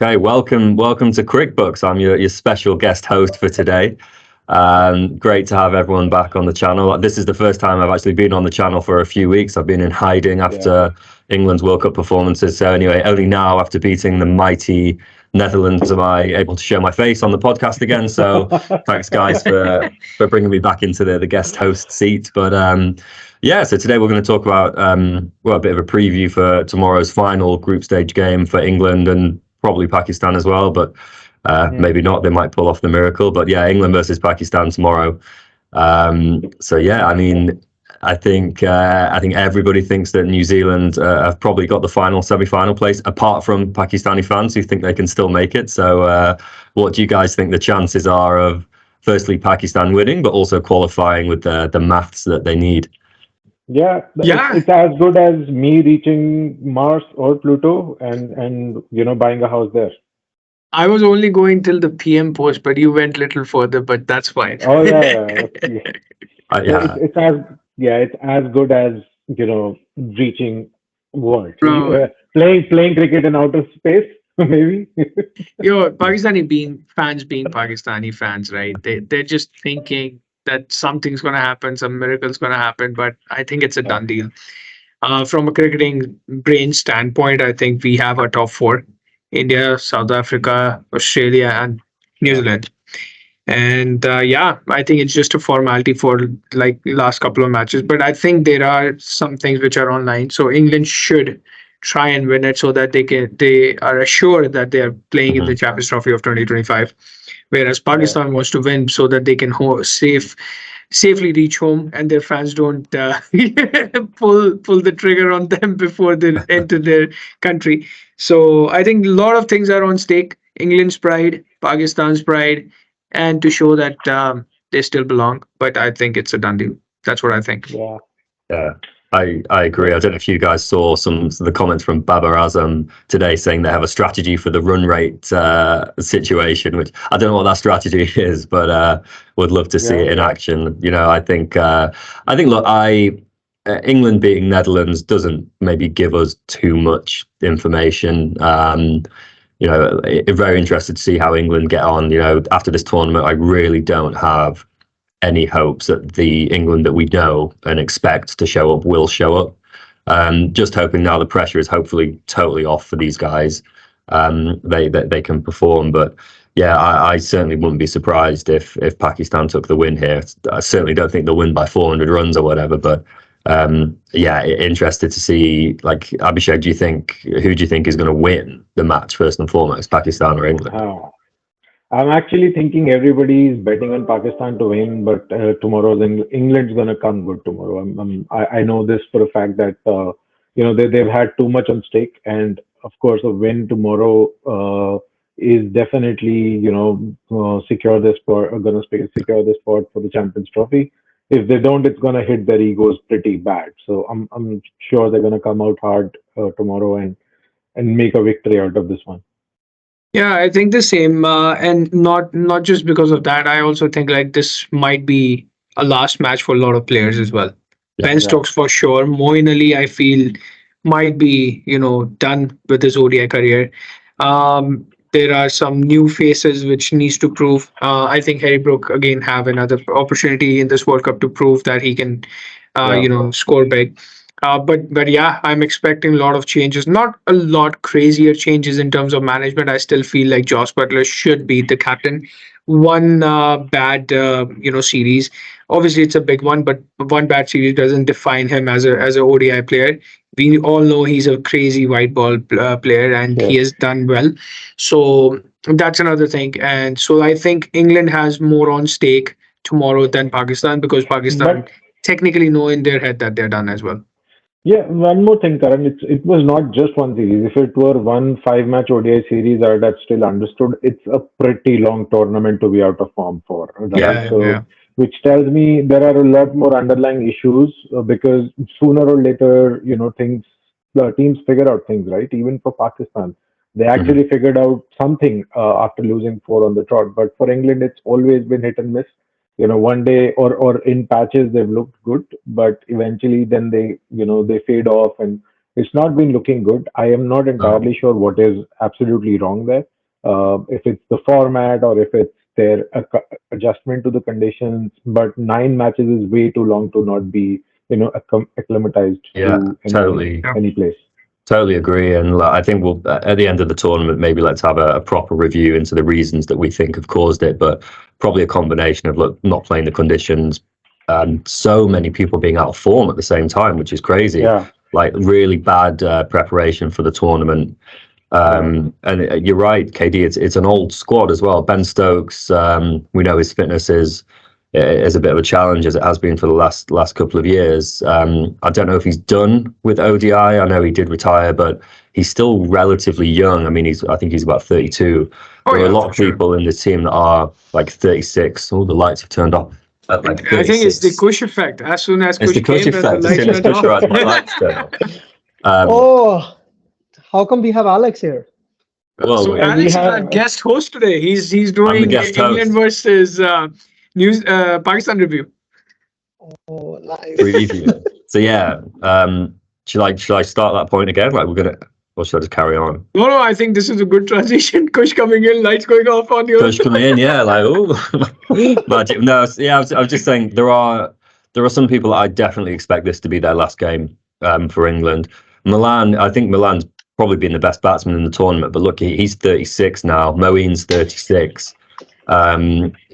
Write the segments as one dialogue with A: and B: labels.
A: Okay, welcome to Cricbucks. I'm your special guest host for today. Great to have everyone back on the channel. This is the first time I've actually been on the channel for a few weeks. I've been in hiding
B: Yeah.
A: after England's World Cup performances. So anyway, only now after beating the mighty Netherlands am I able to show my face on the podcast again. So thanks guys for bringing me back into the guest host seat. But yeah, so today we're going to talk about a bit of a preview for tomorrow's final group stage game for England and probably Pakistan as well, but maybe not. They might pull off the miracle. But yeah, England versus Pakistan tomorrow. So yeah, I mean, I think everybody thinks that New Zealand have probably got the final semi-final place, apart from Pakistani fans who think they can still make it. So what do you guys think the chances are of firstly Pakistan winning, but also qualifying with the maths that they need?
B: Yeah,
C: Yeah,
B: it's as good as me reaching Mars or Pluto and buying a house there.
C: I was only going till the PM post, but you went little further, but that's fine.
B: Oh yeah, yeah. Yeah,
A: Yeah,
B: it's as good as reaching what?
C: Bro,
B: Playing cricket in outer space, maybe.
C: Pakistani being Pakistani fans, right? They're just thinking that something's gonna happen, some miracle's gonna happen, but I think it's a
B: Yeah,
C: done deal. From a cricketing brain standpoint, I think we have a top four: India, South Africa, Australia, and New
B: yeah,
C: Zealand. And yeah, I think it's just a formality for like last couple of matches. But I think there are some things which are online. So England should try and win it so that they are assured that they are playing in the
A: mhm.
C: Champions Trophy of 2025. Whereas
B: yeah.
C: Pakistan wants to win so that they can safely reach home and their fans don't pull the trigger on them before they enter their country. So I think a lot of things are on stake. England's pride, Pakistan's pride, and to show that they still belong. But I think it's a done deal. That's what I think.
B: Yeah.
A: Yeah, I agree.
B: Yeah.
A: I don't know if you guys saw some of the comments from Babar Azam today saying they have a strategy for the run rate situation, which I don't know what that strategy is, but would love to see
B: Yeah.
A: it in action. I think look, England beating Netherlands doesn't maybe give us too much information. Very interested to see how England get on. After this tournament, I really don't have any hopes that the England that we know and expect to show up will show up. Just hoping now the pressure is hopefully totally off for these guys. They can perform, but yeah, I certainly wouldn't be surprised if Pakistan took the win here. I certainly don't think they'll win by 400 runs or whatever, but yeah, interested to see. Like Abhishek, who do you think is going to win the match first and foremost, Pakistan or England?
B: Oh. I'm actually thinking everybody is betting on Pakistan to win, but tomorrow's England's gonna come good tomorrow. I know this for a fact that they've had too much on stake, and of course a win tomorrow is definitely secure this spot, secure this spot for the Champions Trophy. If they don't, it's gonna hit their egos pretty bad. So I'm sure they're gonna come out hard tomorrow and make a victory out of this one.
C: Yeah, I think the same, and not just because of that. I also think like this might be a last match for a lot of players as well.
A: Yeah.
C: Ben
B: Yeah,
C: Stokes for sure. Moeen Ali, I feel, might be done with his ODI career. There are some new faces which needs to prove. I think Harry Brook again have another opportunity in this World Cup to prove that he can,
B: yeah,
C: score big. But yeah, I'm expecting a lot of changes. Not a lot crazier changes in terms of management. I still feel like Joss Butler should be the captain. One bad series. Obviously, it's a big one, but one bad series doesn't define him as a ODI player. We all know he's a crazy white ball player, and he
B: yes.
C: has done well. So that's another thing. And so I think England has more on stake tomorrow than Pakistan because Pakistan
B: But
C: technically know in their head that they're done as well.
B: yeah, one more thing, Karan. It was not just one series. If it were one five-match ODI series, I'd have still understood. It's a pretty long tournament to be out of form for, right?
C: Yeah,
B: So,
C: yeah,
B: which tells me there are a lot more underlying issues because sooner or later, the teams figure out things, right? Even for Pakistan, they
A: Mhm.
B: actually figured out something after losing four on the trot. But for England, it's always been hit and miss. One day or in patches they've looked good, but eventually then they fade off, and it's not been looking good. I am not entirely sure what is absolutely wrong there. If it's the format or if it's their adjustment to the conditions, but 9 matches is way too long to not be, acclimatized
A: Yeah,
B: to
A: totally.
B: any place.
A: Totally agree, and I think we'll at the end of the tournament maybe let's have a proper review into the reasons that we think have caused it. But probably a combination of not playing the conditions, so many people being out of form at the same time, which is crazy.
B: Yeah.
A: Like really bad preparation for the tournament. And you're right, KD. It's an old squad as well. Ben Stokes, we know his fitness is a bit of a challenge as it has been for the last couple of years. I don't know if he's done with ODI. I know he did retire, but he's still relatively young. I mean, I think he's about 32. There are a lot of people in this team that are like 36. Oh, the lights have turned off. At like 36.
C: I think it's the Kush effect. As soon as
A: It's
C: Kush
A: the Kush
C: came,
A: effect.
C: the
A: As soon as
C: lights
A: Kush
C: went off.
A: arrived, my lights turned off.
D: Oh, how come we have Alex here?
A: Well,
C: So
B: we
C: Alex is
B: have-
C: our guest host today. He's
A: I'm the
C: doing
A: guest
C: England
A: host.
C: versus Pakistan review.
D: Oh, nice.
A: preview. So yeah, should I start that point again? Like or should I just carry on?
C: No, I think this is a good transition. Kush coming in, lights going off on you.
A: Coach coming in, yeah, like magic. No, yeah, I was just saying there are some people that I definitely expect this to be their last game for England. Milan, I think Milan's probably been the best batsman in the tournament, but look, he's 36 now. Moeen's 36. A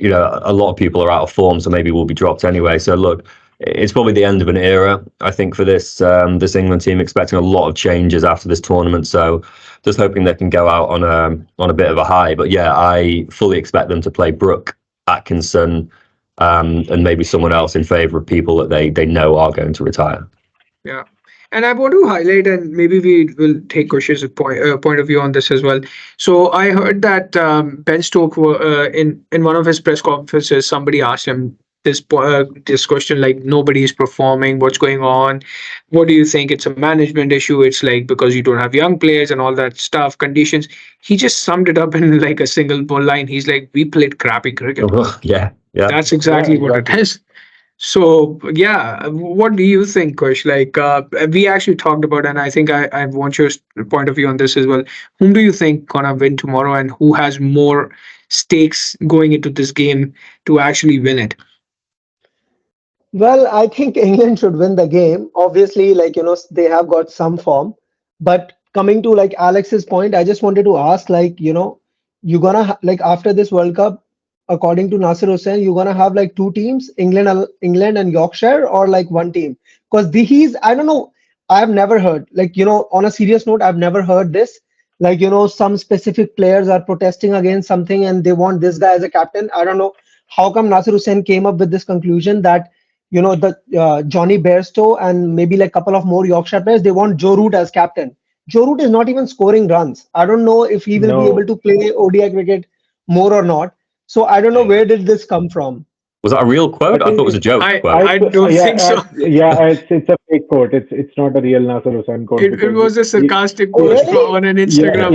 A: lot of people are out of form, so maybe we'll be dropped anyway. So look, it's probably the end of an era, I think, for this England team. Expecting a lot of changes after this tournament, so just hoping they can go out on a bit of a high. But yeah, I fully expect them to play Brooke, Atkinson, and maybe someone else in favour of people that they know are going to retire.
C: Yeah. And I want to highlight, and maybe we will take Kush's point of view on this as well. So I heard that Ben Stokes, in one of his press conferences, somebody asked him this question, like, nobody is performing, what's going on? What do you think? It's a management issue. It's like because you don't have young players and all that stuff, conditions. He just summed it up in like a single line. He's like, we played crappy cricket.
A: Yeah.
C: That's exactly what it is. So yeah, what do you think, Kush? Like we actually talked about, and I think I want your point of view on this as well. Whom do you think gonna win tomorrow, and who has more stakes going into this game to actually win it?
D: Well, I think England should win the game. Obviously, they have got some form. But coming to like Alex's point, I just wanted to ask, you're gonna after this World Cup, according to Nasir Hussain, you're gonna have like two teams, England and Yorkshire, or like one team? Because I don't know. I've never heard, on a serious note, I've never heard this. Some specific players are protesting against something and they want this guy as a captain. I don't know how come Nasir Hussain came up with this conclusion that Johnny Bairstow and maybe like a couple of more Yorkshire players, they want Joe Root as captain. Joe Root is not even scoring runs. I don't know if he will be able to play ODI cricket more or not. So I don't know where did this come from.
A: Was that a real quote? I thought it was a joke quote.
C: I don't think so.
B: It's a fake quote. It's not a real Nasir Hussain quote.
C: It was a sarcastic quote on an Instagram.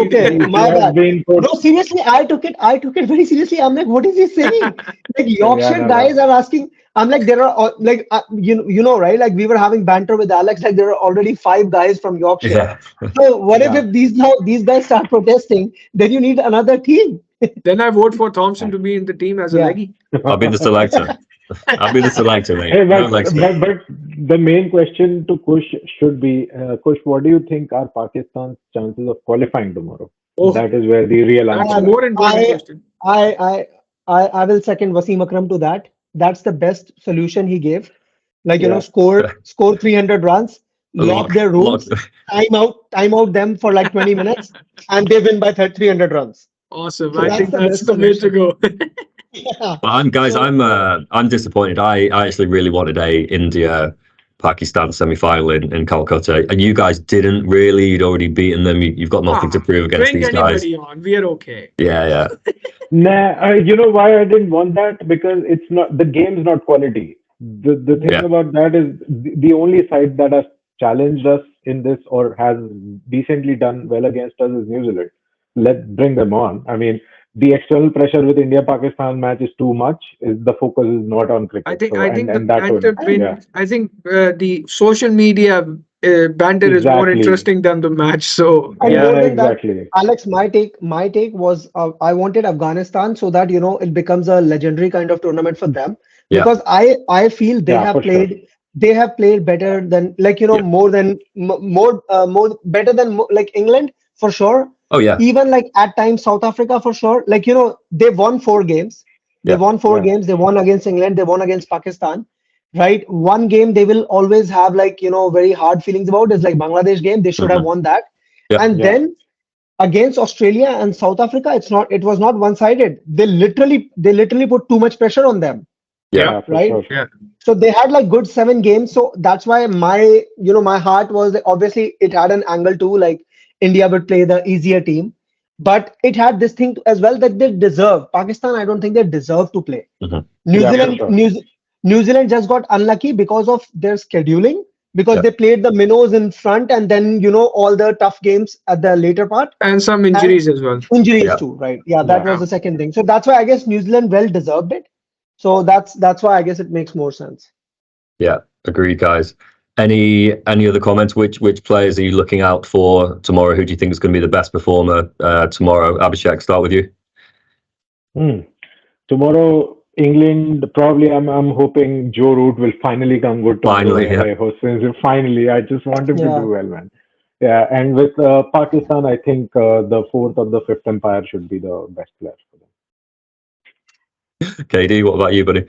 D: Okay, my bad. No, seriously, I took it very seriously. I'm like, what is he saying? Like Yorkshire guys are asking. I'm like, there are right? Like we were having banter with Alex. Like there are already 5 guys from Yorkshire.
A: Yeah.
D: So what if these guys start protesting? Then you need another team.
C: Then I vote for Thompson to be in the team as a leggy.
A: I'll be the selector. I'll be the selector, mate.
B: Hey,
A: No
B: but
A: legs.
B: the main question to Kush should be, Kush, what do you think are Pakistan's chances of qualifying tomorrow?
C: Oh.
B: That is where the real answer
C: That's
B: is.
C: more important question.
D: I will second Wasim Akram to that. That's the best solution he gave. Score 300 runs, lock their rooms, time out them for like 20 minutes, and they win by 300 runs.
C: Awesome.
D: So
C: I think that's the way to go.
D: Yeah.
A: But I'm disappointed. I actually really wanted a India Pakistan semi-final in Calcutta, and you guys didn't really. You'd already beaten them. You've got nothing to prove against
C: Bring
A: these guys.
C: anybody on. We are okay.
A: Yeah.
B: Nah, you know why I didn't want that? Because it's not the game's not quality. The thing about that is the only side that has challenged us in this or has decently done well against us is New Zealand. Let's bring them on. I mean, the external pressure with India-Pakistan match is too much. The focus is not on cricket.
C: I think
B: the
C: social media banter is more
B: Exactly.
C: interesting than the match. So
D: And
C: yeah,
D: more
B: Yeah,
D: than that,
B: exactly.
D: Alex, my take was I wanted Afghanistan so that it becomes a legendary kind of tournament for them
A: Yeah.
D: because I feel
B: Yeah, for sure.
D: they have played better than
A: Yeah.
D: more better than like England for sure.
A: Oh yeah.
D: Even like at times South Africa for sure. Like they won 4 games. They
A: Yeah.
D: won four
B: Yeah.
D: games. They won against England. They won against Pakistan. Right, one game they will always have like very hard feelings about is like Bangladesh game. They should have
A: Mhm.
D: won that.
A: Yeah.
D: And
B: Yeah.
D: then against Australia and South Africa, it was not one-sided. They literally put too much pressure on them,
C: yeah,
A: Yeah.
B: Yeah, for
D: right?
B: sure.
C: yeah.
D: So they had like good 7 games. So that's why my heart was like, obviously it had an angle too, like India would play the easier team, but it had this thing as well that they deserve. Pakistan, I don't think they deserve to play.
A: Mhm.
D: New
B: Yeah, for
D: Zealand,
B: sure.
D: New, Ze- New Zealand just got unlucky because of their scheduling, because
A: Yeah.
D: they played the minnows in front and then all the tough games at the later part
C: And some
D: and
C: injuries as well.
D: injuries
A: Yeah.
D: too, right? Yeah, that
B: Yeah.
D: was
C: Yeah.
D: the second thing. So that's why I guess New Zealand well deserved it. So that's why I guess it makes more sense.
A: Yeah. Agreed, guys. Any other comments? Which players are you looking out for tomorrow? Who do you think is going to be the best performer tomorrow? Abhishek, start with you.
B: Hmm. Tomorrow, England, probably I'm hoping Joe Root will finally come good tomorrow.
A: Finally, yeah.
B: I hope finally. I just want him to
D: Yeah.
B: do well, man. Yeah, and with Pakistan, I think the fourth or the fifth umpire should be the best player for them.
A: KD, what about you, buddy?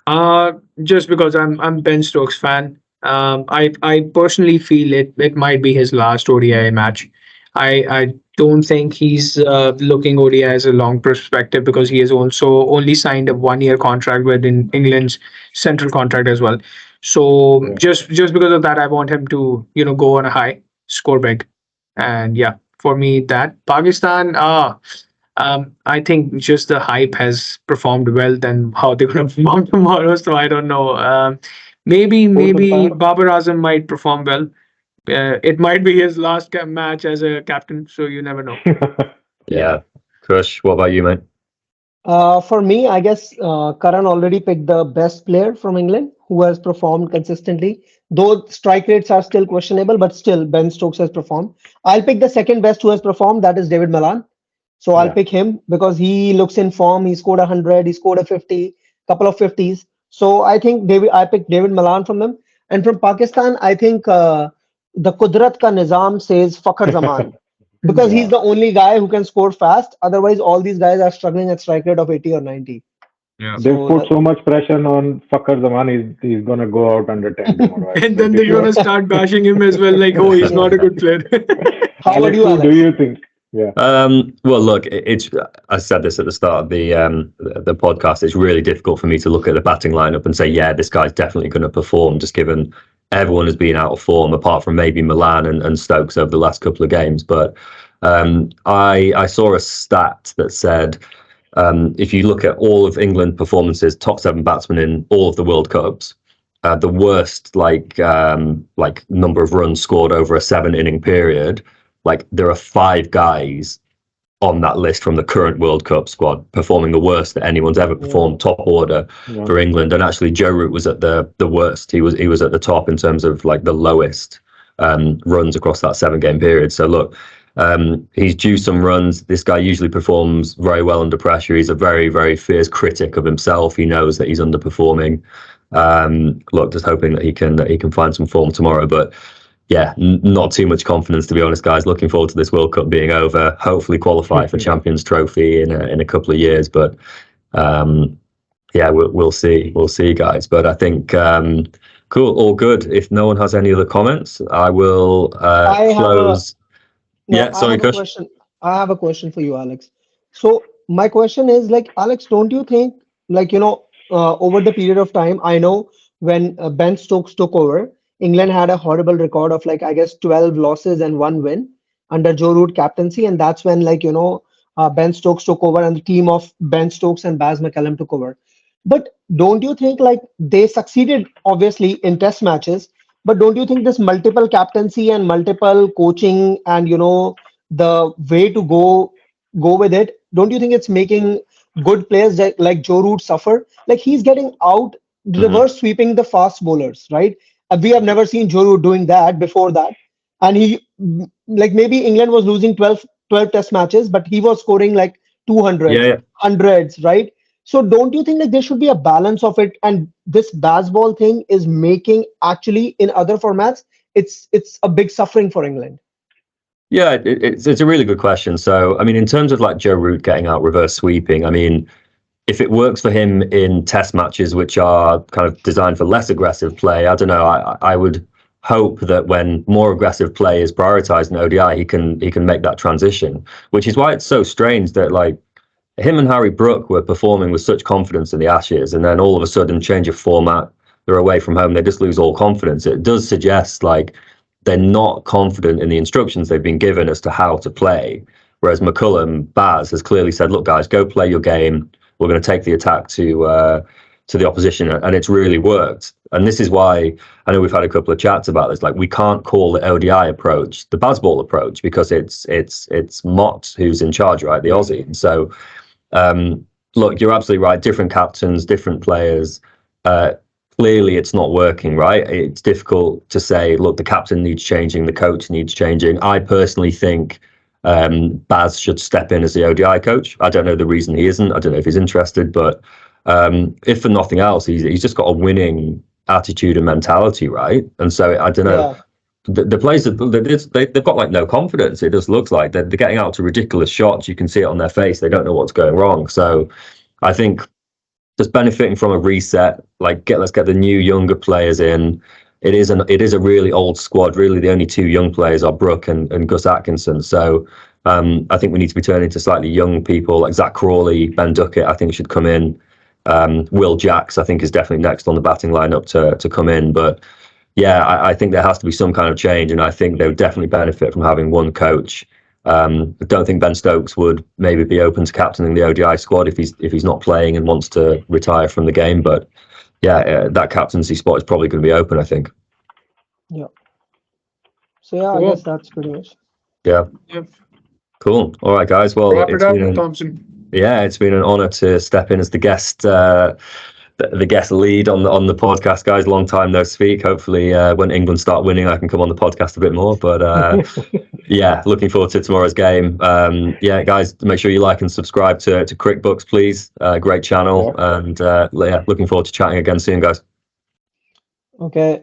C: Uh, just because I'm Ben Stokes fan. I personally feel it might be his last ODI match. I don't think he's looking ODI as a long perspective because he has also only signed a 1 year contract with England's central contract as well. So
B: Yeah.
C: just because of that, I want him to go on a high, score big, and yeah, for me that Pakistan. I think just the hype has performed well than how they're going to perform tomorrow. So I don't know.
B: Fourth
C: Maybe
B: umpire.
C: Babar Azam might perform well. It might be his last match as a captain, so you never know.
A: Yeah. Kush, what about you, mate?
D: For me, I guess Karan already picked the best player from England who has performed consistently. Though strike rates are still questionable, but still Ben Stokes has performed. I'll pick the second best who has performed. That is David Malan. So I'll
B: Yeah.
D: pick him because he looks in form. He scored 100. He scored a 50, couple of 50s. So I think I picked David Malan from them. And from Pakistan, I think the Qudrat Ka Nizam says Fakhar Zaman because he's
B: Yeah.
D: the only guy who can score fast. Otherwise, all these guys are struggling at strike rate of 80 or 90.
C: Yeah.
B: They've
D: So
B: put so much pressure on Fakhar Zaman. He's gonna go out under 10 tomorrow. I'm
C: And then
B: pretty
C: they're
B: sure.
C: gonna start bashing him as well, like, oh, he's
D: yeah.
C: not a good player.
D: How about
B: Alex,
D: you,
B: who do
D: Alex?
B: you think? Yeah.
A: Well, look, it's. I said this at the start of the podcast. It's really difficult for me to look at the batting lineup and say, yeah, this guy's definitely going to perform, just given everyone has been out of form, apart from maybe Milan and Stokes over the last couple of games. But I saw a stat that said if you look at all of England performances, top 7 batsmen in all of the World Cups, the worst like number of runs scored over a 7 inning period. Like there are 5 guys on that list from the current World Cup squad performing the worst that anyone's ever performed, top order
B: Yeah.
A: for England. And actually, Joe Root was at the worst. He was at the top in terms of like the lowest runs across that 7 game period. So look, he's due some runs. This guy usually performs very well under pressure. He's a very, very fierce critic of himself. He knows that he's underperforming. Look, just hoping that he can find some form tomorrow. But yeah, not too much confidence, to be honest, guys. Looking forward to this World Cup being over. Hopefully, qualify for Champions Trophy in a couple of years. But yeah, we'll see. We'll see, guys. But I think cool, all good. If no one has any other comments, I will
D: I have a
A: close.
D: no,
A: Yeah,
D: I
A: sorry,
D: have a
A: Kush.
D: question. I have a question for you, Alex. So my question is like, Alex, don't you think like over the period of time, I know when Ben Stokes took over, England had a horrible record of like I guess 12 losses and 1 win under Joe Root captaincy, and that's when like Ben Stokes took over and the team of Ben Stokes and Baz McCallum took over. But don't you think like they succeeded obviously in test matches, but don't you think this multiple captaincy and multiple coaching and the way to go with it, don't you think it's making good players like Joe Root suffer? Like he's getting out
A: Mhm.
D: reverse sweeping the fast bowlers, right? We have never seen Joe Root doing that before that. And like maybe England was losing 12 test matches, but he was scoring like 200s,
A: Yeah, yeah.
D: hundreds, right? So don't you think like there should be a balance of it? And this baseball thing is making actually in other formats, it's a big suffering for England.
A: Yeah, it's a really good question. So, I mean, in terms of like Joe Root getting out reverse sweeping, I mean, if it works for him in test matches, which are kind of designed for less aggressive play, I don't know. I would hope that when more aggressive play is prioritized in ODI, he can make that transition, which is why it's so strange that like him and Harry Brook were performing with such confidence in the Ashes, and then all of a sudden change of format, they're away from home, they just lose all confidence. It does suggest like they're not confident in the instructions they've been given as to how to play. Whereas McCullum, Baz has clearly said, look, guys, go play your game. We're going to take the attack to the opposition. And it's really worked. And this is why I know we've had a couple of chats about this. Like, we can't call the ODI approach the Bazball approach because it's Mott who's in charge, right? The Aussie. And so, look, you're absolutely right. Different captains, different players. Clearly it's not working, right? It's difficult to say, look, the captain needs changing, the coach needs changing. I personally think Baz should step in as the ODI coach. I don't know the reason he isn't. I don't know if he's interested, but if for nothing else, he's just got a winning attitude and mentality, right? And so I don't know. Yeah. The players, they've got like no confidence. It just looks like they're getting out to ridiculous shots. You can see it on their face. They don't know what's going wrong. So I think just benefiting from a reset, like let's get the new younger players in. It is a really old squad. Really, the only two young players are Brook and Gus Atkinson. So I think we need to be turning to slightly young people like Zach Crawley, Ben Duckett. I think should come in. Will Jacks, I think, is definitely next on the batting lineup to come in. But yeah, I think there has to be some kind of change, and I think they would definitely benefit from having one coach. I don't think Ben Stokes would maybe be open to captaining the ODI squad if he's not playing and wants to retire from the game. But yeah, that captaincy spot is probably going to be open, I think.
D: Yeah. So yeah,
C: Cool.
D: I guess that's pretty much.
A: Yeah.
C: Yep.
A: Cool. All right, guys. Well,
C: Wrap it up, Thompson.
A: Yeah, it's been an honor to step in as the guest. The guest lead on the podcast, guys. Long time no speak. Hopefully, when England start winning, I can come on the podcast a bit more. But yeah, looking forward to tomorrow's game. Yeah, guys, make sure you like and subscribe to Cricbucks, please. Great channel, and yeah, looking forward to chatting again soon, guys.
D: Okay.